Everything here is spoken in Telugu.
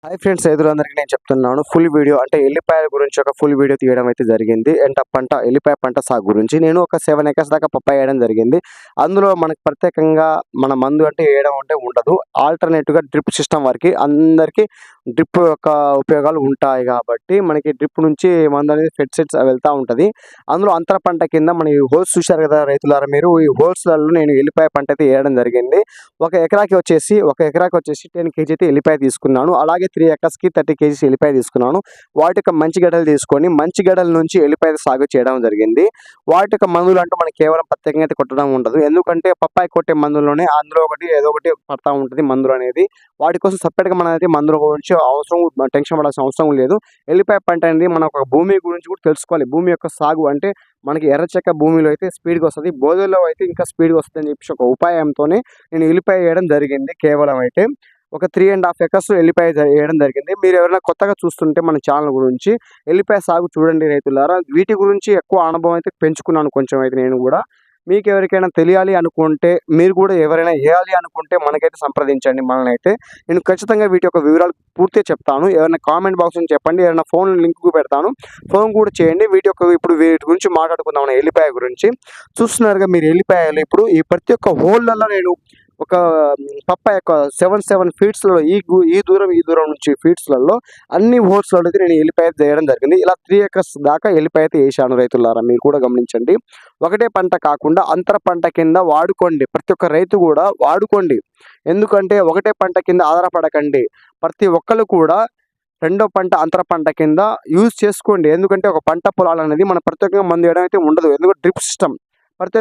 హాయ్ ఫ్రెండ్స్, ఎదురందరికీ నేను చెప్తున్నాను ఫుల్ వీడియో అంటే ఎల్లిపాయల గురించి ఒక ఫుల్ వీడియో తీయడం అయితే జరిగింది. అంటే ఎల్లిపాయ పంట సాగు గురించి నేను ఒక 7 ఎకర్స్ దాకా పప్పాయ వేయడం జరిగింది. అందులో మనకు ప్రత్యేకంగా మన మందు అంటే వేయడం అంటే ఉండదు. ఆల్టర్నేటివ్గా డ్రిప్ సిస్టమ్ వరకు అందరికీ డ్రిప్ యొక్క ఉపయోగాలు ఉంటాయి కాబట్టి మనకి డ్రిప్ నుంచి మందు అనేది ఫెడ్సెట్స్ వెళ్తూ ఉంటుంది. అందులో అంతర పంట కింద మన ఈ హోల్స్ చూశారు కదా రైతులారా, మీరు ఈ హోల్స్లలో నేను ఎల్లిపాయ పంట అయితే వేయడం జరిగింది. ఒక ఎకరాకి వచ్చేసి 10 kg అయితే ఎల్లిపాయ తీసుకున్నాను. అలాగే 3 ఎకర్స్కి 30 kgs ఎల్లిపాయ తీసుకున్నాను. వాటి యొక్క మంచి గడ్డలు తీసుకొని మంచి గడ్డల నుంచి ఎల్లిపాయ సాగు చేయడం జరిగింది. వాటి యొక్క మందులు అంటూ మనకి కేవలం ప్రత్యేకంగా అయితే కొట్టడం ఉండదు. ఎందుకంటే పప్పాయ కొట్టే మందుల్లోనే అందులో ఏదో ఒకటి పడతా ఉంటుంది మందులు అనేది. వాటి కోసం సపరేట్గా మనం అయితే మందుల గురించి టెన్షన్ పడాల్సిన అవసరం లేదు. ఎల్లిపాయ పంట అనేది మన ఒక భూమి గురించి కూడా తెలుసుకోవాలి. భూమి యొక్క సాగు అంటే మనకి ఎర్రచెక్క భూమిలో అయితే స్పీడ్గా వస్తుంది, బోధల్లో అయితే ఇంకా స్పీడ్గా వస్తుంది అని చెప్పి ఒక ఉపాయంతోనే నేను ఎల్లిపాయ వేయడం జరిగింది. కేవలం అయితే ఒక 3.5 ఎకర్స్ ఎల్లిపాయ వేయడం జరిగింది. మీరు ఎవరైనా కొత్తగా చూస్తుంటే మన ఛానల్ గురించి ఎల్లిపాయ సాగు చూడండి రైతులారా. వీటి గురించి ఎక్కువ అనుభవం అయితే పెంచుకున్నాను కొంచెం అయితే నేను కూడా. మీకు ఎవరికైనా తెలియాలి అనుకుంటే, మీరు కూడా ఎవరైనా వేయాలి అనుకుంటే మనకైతే సంప్రదించండి. మననైతే నేను ఖచ్చితంగా వీటి యొక్క వివరాలు పూర్తిగా చెప్తాను. ఎవరైనా కామెంట్ బాక్స్లో చెప్పండి, ఎవరైనా ఫోన్ లింక్ పెడతాను, ఫోన్ కూడా చేయండి. ఇప్పుడు వీటి గురించి మాట్లాడుకుందాం. ఎల్లిపాయ గురించి చూస్తున్నారుగా మీరు, ఎల్లిపాయలు ఇప్పుడు ఈ ప్రతి ఒక్క హోల్లలో నేను ఒక పప్పాయ యొక్క 7 ఫీట్స్లో ఈ దూరం నుంచి ఫీట్స్లలో అన్ని హోల్స్లలో అయితే నేను ఎల్లిపాయ వేయడం జరిగింది. ఇలా 3 ఎకర్స్ దాకా ఎల్లిపాయ అయితే వేసాను రైతులారా. మీరు కూడా గమనించండి. ఒకటే పంట కాకుండా అంతర పంట కింద వాడుకోండి. ప్రతి ఒక్క రైతు కూడా వాడుకోండి. ఎందుకంటే ఒకటే పంట కింద ఆధారపడకండి. ప్రతి ఒక్కరు కూడా రెండో పంట అంతర పంట కింద యూజ్ చేసుకోండి. ఎందుకంటే ఒక పంట పొలాలు అనేది మన ప్రత్యేకంగా మందు వేయడం అయితే ఉండదు. ఎందుకంటే డ్రిప్ సిస్టమ్ ప్రతి